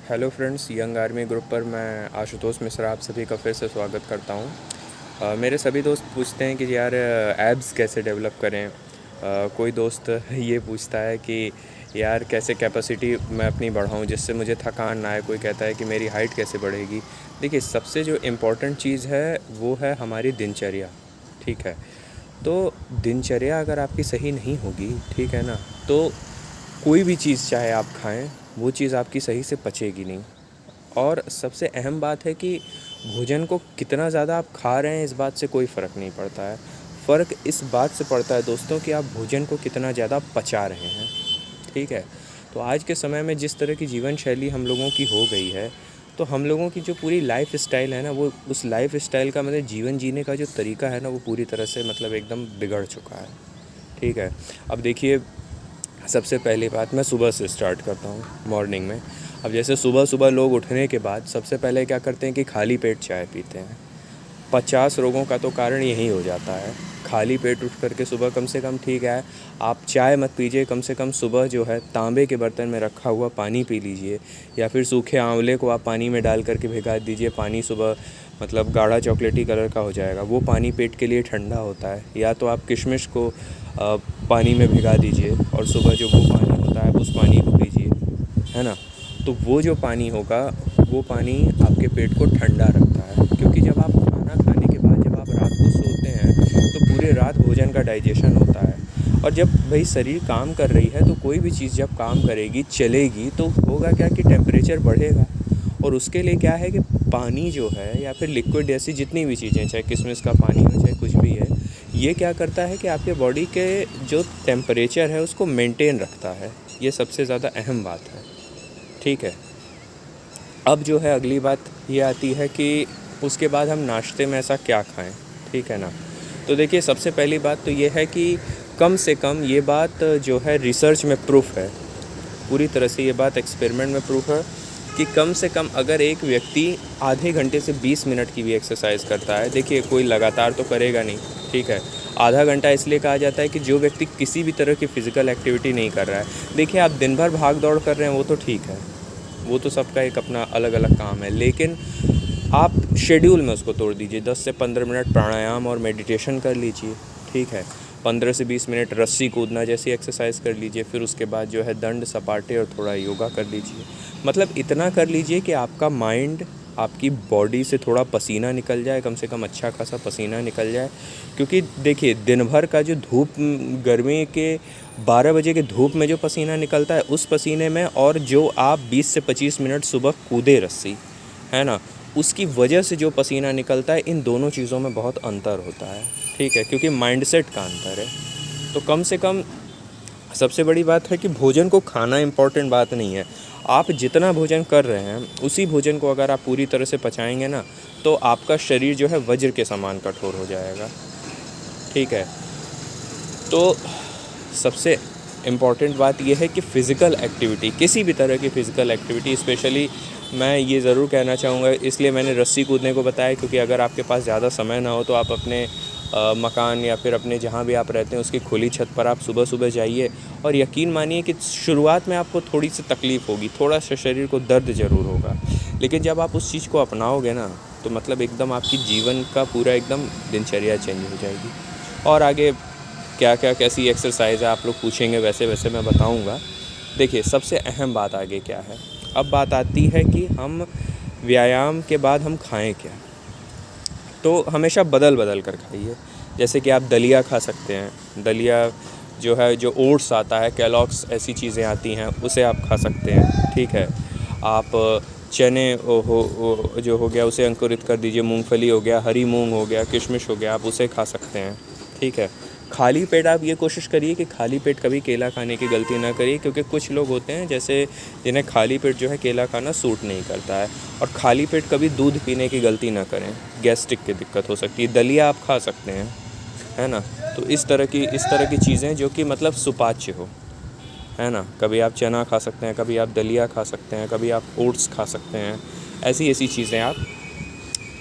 Hello friends, young army group पर मैं आशुतोष मिश्रा आप सभी का फिर से स्वागत करता हूं। मेरे सभी दोस्त पूछते हैं कि यार एब्स कैसे डेवलप करें। कोई दोस्त ये पूछता है कि यार कैसे कैपेसिटी मैं अपनी बढ़ाऊं जिससे मुझे थकान ना आए। कोई कहता है कि मेरी हाइट कैसे बढ़ेगी। देखिए, सबसे जो इम्पोर्टेंट चीज़ है वो है हमारी दिनचर्या। ठीक है, तो दिनचर्या अगर आपकी सही नहीं होगी, ठीक है ना, तो कोई भी चीज़ चाहे आप खाएं, वो चीज़ आपकी सही से पचेगी नहीं। और सबसे अहम बात है कि भोजन को कितना ज़्यादा आप खा रहे हैं इस बात से कोई फ़र्क नहीं पड़ता है। फ़र्क इस बात से पड़ता है दोस्तों कि आप भोजन को कितना ज़्यादा पचा रहे हैं। ठीक है, तो आज के समय में जिस तरह की जीवन शैली हम लोगों की हो गई है, तो हम लोगों की जो पूरी लाइफ स्टाइल है ना, वो उस लाइफ स्टाइल का मतलब जीवन जीने का जो तरीका है ना, वो पूरी तरह से मतलब एकदम बिगड़ चुका है। ठीक है, अब देखिए, सबसे पहली बात मैं सुबह से स्टार्ट करता हूँ, मॉर्निंग में। अब जैसे सुबह सुबह लोग उठने के बाद सबसे पहले क्या करते हैं कि खाली पेट चाय पीते हैं। 50 रोगों का तो कारण यही हो जाता है। खाली पेट उठ करके सुबह कम से कम, ठीक है, आप चाय मत पीजिए, कम से कम सुबह जो है तांबे के बर्तन में रखा हुआ पानी पी लीजिए, या फिर सूखे आंवले को आप पानी में डाल करके भिगा दीजिए। पानी सुबह मतलब गाढ़ा चॉकलेटी कलर का हो जाएगा, वो पानी पेट के लिए ठंडा होता है। या तो आप किशमिश को पानी में भिगा दीजिए और सुबह जो वो पानी होता है उस पानी को पीजिए, है ना। तो वो जो पानी होगा, वो पानी आपके पेट को ठंडा रखता है, क्योंकि जब आप खाना खाने के बाद जब आप रात को सोते हैं तो पूरे रात भोजन का डाइजेशन होता है। और जब भाई शरीर काम कर रही है, तो कोई भी चीज़ जब काम करेगी, चलेगी, तो होगा क्या कि टेम्परेचर बढ़ेगा। और उसके लिए क्या है कि पानी जो है या फिर लिक्विड ऐसी जितनी भी चीज़ें, चाहे किशमिश का पानी हो चाहे कुछ भी है, ये क्या करता है कि आपके बॉडी के जो टेम्परेचर है उसको मेंटेन रखता है। ये सबसे ज़्यादा अहम बात है। ठीक है, अब जो है अगली बात ये आती है कि उसके बाद हम नाश्ते में ऐसा क्या खाएं। ठीक है ना, तो देखिए, सबसे पहली बात तो ये है कि कम से कम ये बात जो है रिसर्च में प्रूफ है, पूरी तरह से ये बात एक्सपेरिमेंट में प्रूफ है कि कम से कम अगर एक व्यक्ति आधे घंटे से 20 मिनट की भी एक्सरसाइज करता है, देखिए कोई लगातार तो करेगा नहीं, ठीक है, आधा घंटा इसलिए कहा जाता है कि जो व्यक्ति किसी भी तरह की फ़िज़िकल एक्टिविटी नहीं कर रहा है। देखिए, आप दिन भर भाग दौड़ कर रहे हैं, वो तो ठीक है, वो तो सबका एक अपना अलग अलग काम है, लेकिन आप शेड्यूल में उसको तोड़ दीजिए। 10 से 15 मिनट प्राणायाम और मेडिटेशन कर लीजिए, ठीक है, 15 से 20 मिनट रस्सी कूदना जैसी एक्सरसाइज कर लीजिए, फिर उसके बाद जो है दंड सपाटे और थोड़ा योगा कर लीजिए। मतलब इतना कर लीजिए कि आपका माइंड, आपकी बॉडी से थोड़ा पसीना निकल जाए, कम से कम अच्छा खासा पसीना निकल जाए। क्योंकि देखिए, दिन भर का जो धूप, गर्मी के 12 बजे के धूप में जो पसीना निकलता है, उस पसीने में और जो आप 20 से 25 मिनट सुबह कूदे रस्सी, है ना, उसकी वजह से जो पसीना निकलता है, इन दोनों चीज़ों में बहुत अंतर होता है। ठीक है, क्योंकि माइंडसेट का अंतर है। तो कम से कम सबसे बड़ी बात है कि भोजन को खाना इम्पॉर्टेंट बात नहीं है। आप जितना भोजन कर रहे हैं, उसी भोजन को अगर आप पूरी तरह से पचाएंगे ना, तो आपका शरीर जो है वज्र के समान कठोर हो जाएगा। ठीक है, तो सबसे इम्पॉर्टेंट बात यह है कि फ़िज़िकल एक्टिविटी, किसी भी तरह की फ़िज़िकल एक्टिविटी, स्पेशली मैं ये ज़रूर कहना चाहूँगा, इसलिए मैंने रस्सी कूदने को बताया, क्योंकि अगर आपके पास ज़्यादा समय ना हो तो आप अपने मकान या फिर अपने जहाँ भी आप रहते हैं उसकी खुली छत पर आप सुबह सुबह जाइए। और यकीन मानिए कि शुरुआत में आपको थोड़ी सी तकलीफ़ होगी, थोड़ा सा शरीर को दर्द ज़रूर होगा, लेकिन जब आप उस चीज़ को अपनाओगे ना, तो मतलब एकदम आपकी जीवन का पूरा एकदम दिनचर्या चेंज हो जाएगी। और आगे क्या क्या कैसी एक्सरसाइज है आप लोग पूछेंगे, वैसे वैसे मैं बताऊंगा। देखिए, सबसे अहम बात आगे क्या है। अब बात आती है कि हम व्यायाम के बाद हम खाएं क्या। तो हमेशा बदल बदल कर खाइए। जैसे कि आप दलिया खा सकते हैं। दलिया जो है, जो ओट्स आता है, केलॉग्स ऐसी चीज़ें आती हैं, उसे आप खा सकते हैं। ठीक है, आप चने जो हो गया उसे अंकुरित कर दीजिए, मूंगफली हो गया, हरी मूंग हो गया, किशमिश हो गया, आप उसे खा सकते हैं। ठीक है, खाली पेट आप ये कोशिश करिए कि खाली पेट कभी केला खाने की गलती ना करिए, क्योंकि कुछ लोग होते हैं जैसे जिन्हें खाली पेट जो है केला खाना सूट नहीं करता है। और खाली पेट कभी दूध पीने की गलती ना करें, गैस्ट्रिक की दिक्कत हो सकती है। दलिया आप खा सकते हैं, है ना। तो इस तरह की चीज़ें जो कि मतलब सुपाच्य हो, है ना। कभी आप चना खा सकते हैं, कभी आप दलिया खा सकते हैं, कभी आप ओट्स खा सकते हैं। ऐसी ऐसी चीज़ें आप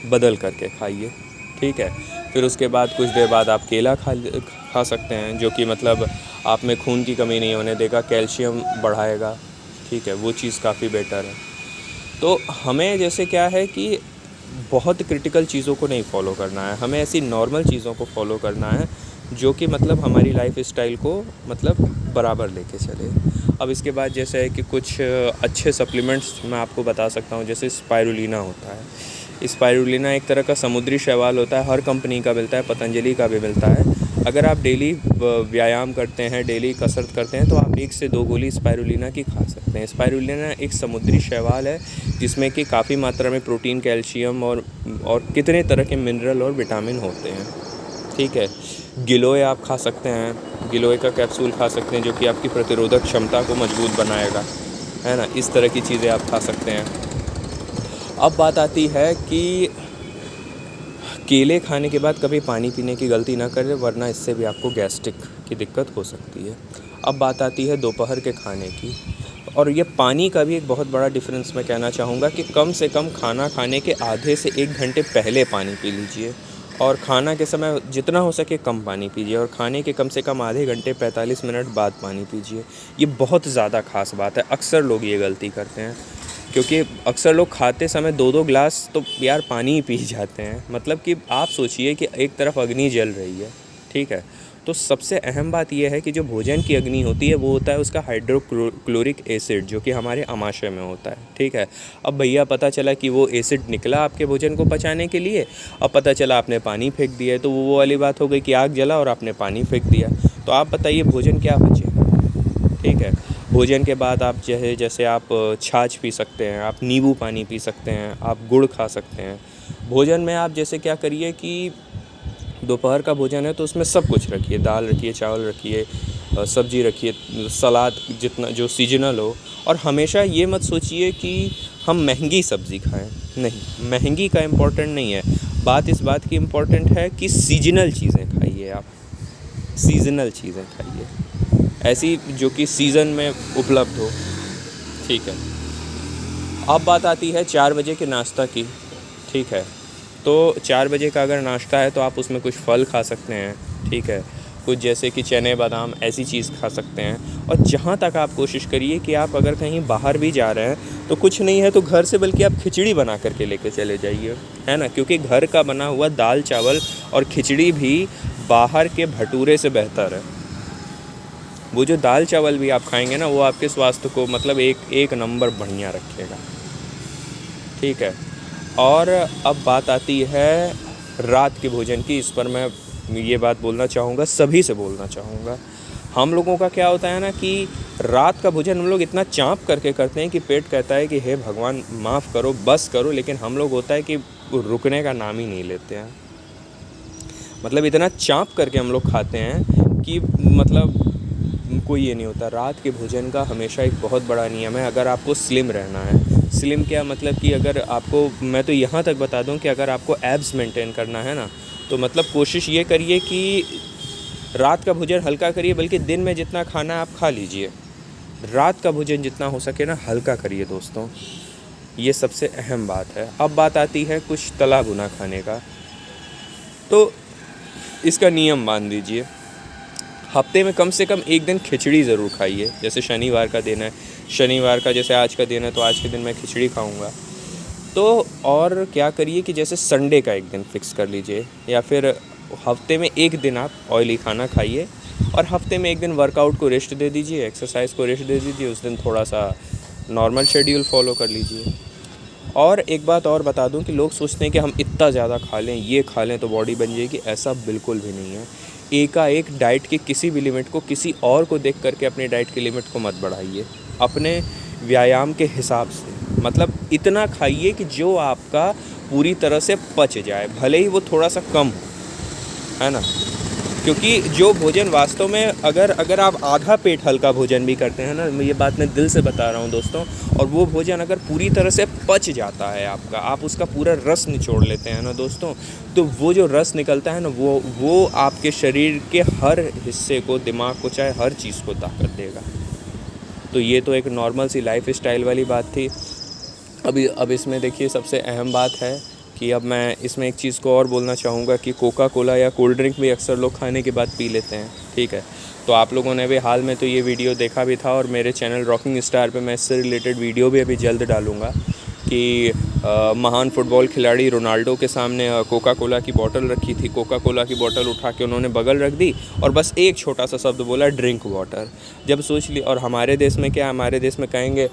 बदल करके खाइए। ठीक है, फिर उसके बाद कुछ देर बाद आप केला खा सकते हैं, जो कि मतलब आप में खून की कमी नहीं होने देगा, कैल्शियम बढ़ाएगा। ठीक है, वो चीज़ काफ़ी बेटर है। तो हमें जैसे क्या है कि बहुत क्रिटिकल चीज़ों को नहीं फॉलो करना है, हमें ऐसी नॉर्मल चीज़ों को फॉलो करना है जो कि मतलब हमारी लाइफ स्टाइल को मतलब बराबर लेके चले। अब इसके बाद जैसे है कि कुछ अच्छे सप्लीमेंट्स मैं आपको बता सकता हूँ, जैसे स्पाइरुलिना होता है। स्पाइरुलिना एक तरह का समुद्री शैवाल होता है, हर कंपनी का मिलता है, पतंजलि का भी मिलता है। अगर आप डेली व्यायाम करते हैं, डेली कसरत करते हैं, तो आप 1 से 2 गोली स्पाइरुलिना की खा सकते हैं। स्पाइरुलिना एक समुद्री शैवाल है जिसमें कि काफ़ी मात्रा में प्रोटीन, कैल्शियम और कितने तरह के मिनरल और विटामिन होते हैं, ठीक है। गिलोय आप खा सकते हैं, गिलोय का कैप्सूल खा सकते हैं जो कि आपकी प्रतिरोधक क्षमता को मजबूत बनाएगा, है ना। इस तरह की चीज़ें आप खा सकते हैं। अब बात आती है कि केले खाने के बाद कभी पानी पीने की गलती ना करें, वरना इससे भी आपको गैस्ट्रिक की दिक्कत हो सकती है। अब बात आती है दोपहर के खाने की, और ये पानी का भी एक बहुत बड़ा डिफरेंस मैं कहना चाहूँगा कि कम से कम खाना खाने के आधे से 1 घंटे पहले पानी पी लीजिए, और खाना के समय जितना हो सके कम पानी पीजिए, और खाने के कम से कम आधे घंटे 45 मिनट बाद पानी पीजिए। ये बहुत ज़्यादा ख़ास बात है, अक्सर लोग ये गलती करते हैं, क्योंकि अक्सर लोग खाते समय 2-2 ग्लास तो यार पानी ही पी जाते हैं। मतलब कि आप सोचिए कि एक तरफ अग्नि जल रही है, ठीक है। तो सबसे अहम बात यह है कि जो भोजन की अग्नि होती है वो होता है उसका हाइड्रोक्लोरिक एसिड, जो कि हमारे आमाशय में होता है, ठीक है। अब भैया पता चला कि वो एसिड निकला आपके भोजन को पचाने के लिए, अब पता चला आपने पानी फेंक दिया, तो वो वाली बात हो गई कि आग जला और आपने पानी फेंक दिया। तो आप बताइए भोजन क्या बचेगा, ठीक है। भोजन के बाद आप जैसे आप छाछ पी सकते हैं, आप नींबू पानी पी सकते हैं, आप गुड़ खा सकते हैं। भोजन में आप जैसे क्या करिए कि दोपहर का भोजन है तो उसमें सब कुछ रखिए, दाल रखिए, चावल रखिए, सब्जी रखिए, सलाद जितना जो सीजनल हो। और हमेशा ये मत सोचिए कि हम महंगी सब्ज़ी खाएं, नहीं, महंगी का इम्पोर्टेंट नहीं है, बात इस बात की इम्पोर्टेंट है कि सीजनल चीज़ें खाइए आप, सीजनल चीज़ें खाइए, ऐसी जो कि सीज़न में उपलब्ध हो, ठीक है। अब बात आती है 4 बजे के नाश्ता की, ठीक है। तो 4 बजे का अगर नाश्ता है तो आप उसमें कुछ फल खा सकते हैं, ठीक है। कुछ जैसे कि चने बादाम ऐसी चीज़ खा सकते हैं। और जहाँ तक आप कोशिश करिए कि आप अगर कहीं बाहर भी जा रहे हैं तो कुछ नहीं है तो घर से बल्कि आप खिचड़ी बना करके लेके चले जाइए, है ना, क्योंकि घर का बना हुआ दाल चावल और खिचड़ी भी बाहर के भटूरे से बेहतर है। वो जो दाल चावल भी आप खाएंगे ना वो आपके स्वास्थ्य को मतलब एक नंबर बढ़िया रखेगा, ठीक है। और अब बात आती है रात के भोजन की, इस पर मैं ये बात बोलना चाहूँगा, सभी से बोलना चाहूँगा। हम लोगों का क्या होता है ना कि रात का भोजन हम लोग इतना चाँप करके करते हैं कि पेट कहता है कि हे भगवान माफ़ करो, बस करो, लेकिन हम लोग होता है कि रुकने का नाम ही नहीं लेते हैं। मतलब इतना चाँप करके हम लोग खाते हैं कि मतलब कोई ये नहीं होता। रात के भोजन का हमेशा एक बहुत बड़ा नियम है, अगर आपको स्लिम रहना है। स्लिम क्या मतलब कि अगर आपको, मैं तो यहाँ तक बता दूँ कि अगर आपको एब्स मेंटेन करना है ना, तो मतलब कोशिश ये करिए कि रात का भोजन हल्का करिए, बल्कि दिन में जितना खाना है आप खा लीजिए, रात का भोजन जितना हो सके ना हल्का करिए दोस्तों, ये सबसे अहम बात है। अब बात आती है कुछ तला भुना खाने का, तो इसका नियम मान दीजिए, हफ्ते में कम से कम 1 दिन खिचड़ी ज़रूर खाइए। जैसे शनिवार का दिन है, शनिवार का जैसे आज का दिन है तो आज के दिन मैं खिचड़ी खाऊंगा। तो और क्या करिए कि जैसे संडे का 1 दिन फिक्स कर लीजिए, या फिर हफ्ते में 1 दिन आप ऑयली खाना खाइए, और हफ्ते में 1 दिन वर्कआउट को रेस्ट दे दीजिए, एक्सरसाइज को रेस्ट दे दीजिए, उस दिन थोड़ा सा नॉर्मल शेड्यूल फॉलो कर लीजिए। और एक बात और बता दूं कि लोग सोचते हैं कि हम इतना ज़्यादा खा लें, ये खा लें तो बॉडी बन जाएगी, ऐसा बिल्कुल भी नहीं है। एकाएक डाइट की किसी भी लिमिट को किसी और को देख करके अपनी डाइट की लिमिट को मत बढ़ाइए, अपने व्यायाम के हिसाब से। मतलब इतना खाइए कि जो आपका पूरी तरह से पच जाए, भले ही वो थोड़ा सा कम हो, है ना। क्योंकि जो भोजन वास्तव में अगर आप आधा पेट हल्का भोजन भी करते हैं ना, मैं ये बात मैं दिल से बता रहा हूँ दोस्तों, और वो भोजन अगर पूरी तरह से पच जाता है आपका, आप उसका पूरा रस निचोड़ लेते हैं ना दोस्तों, तो वो जो रस निकलता है ना वो आपके शरीर के हर हिस्से को, दिमाग को, चाहे हर चीज़ को ताकत देगा। तो ये तो एक नॉर्मल सी लाइफ स्टाइल वाली बात थी। अब इसमें देखिए सबसे अहम बात है कि अब मैं इसमें एक चीज़ को और बोलना चाहूँगा कि कोका कोला या कोल्ड ड्रिंक भी अक्सर लोग खाने के बाद पी लेते हैं, ठीक है। तो आप लोगों ने भी हाल में तो ये वीडियो देखा भी था, और मेरे चैनल रॉकिंग स्टार पे मैं इससे रिलेटेड वीडियो भी अभी जल्द डालूँगा। कि महान फुटबॉल खिलाड़ी रोनाल्डो के सामने कोका कोला की बोतल रखी थी, कोका कोला की बोतल उठा के उन्होंने बगल रख दी और बस एक छोटा सा शब्द बोला, ड्रिंक वाटर। जब सोच ली, और हमारे देश में क्या, हमारे देश में कहेंगे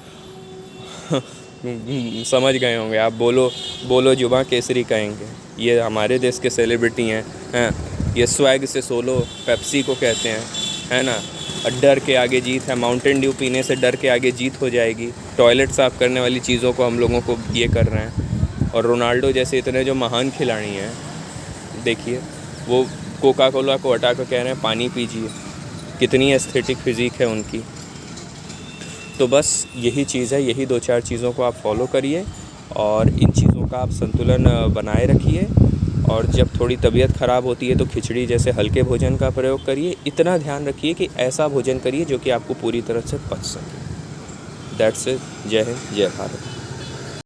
समझ गए होंगे आप, बोलो जुबां केसरी कहेंगे। ये हमारे देश के सेलिब्रिटी हैं। ये स्वैग से सोलो पेप्सी को कहते हैं, है ना। डर के आगे जीत है, माउंटेन ड्यू पीने से डर के आगे जीत हो जाएगी। टॉयलेट साफ़ करने वाली चीज़ों को हम लोगों को ये कर रहे हैं। और रोनाल्डो जैसे इतने जो महान खिलाड़ी हैं, देखिए वो कोका कोला को हटा कर कह रहे हैं पानी पीजिए। कितनी एस्थेटिक फिज़ीक है उनकी। तो बस यही चीज़ है, यही 2-4 चीज़ों को आप फॉलो करिए और इन चीज़ों का आप संतुलन बनाए रखिए। और जब थोड़ी तबीयत ख़राब होती है तो खिचड़ी जैसे हल्के भोजन का प्रयोग करिए। इतना ध्यान रखिए कि ऐसा भोजन करिए जो कि आपको पूरी तरह से पच सके। That's it. जय हिंद, जय भारत।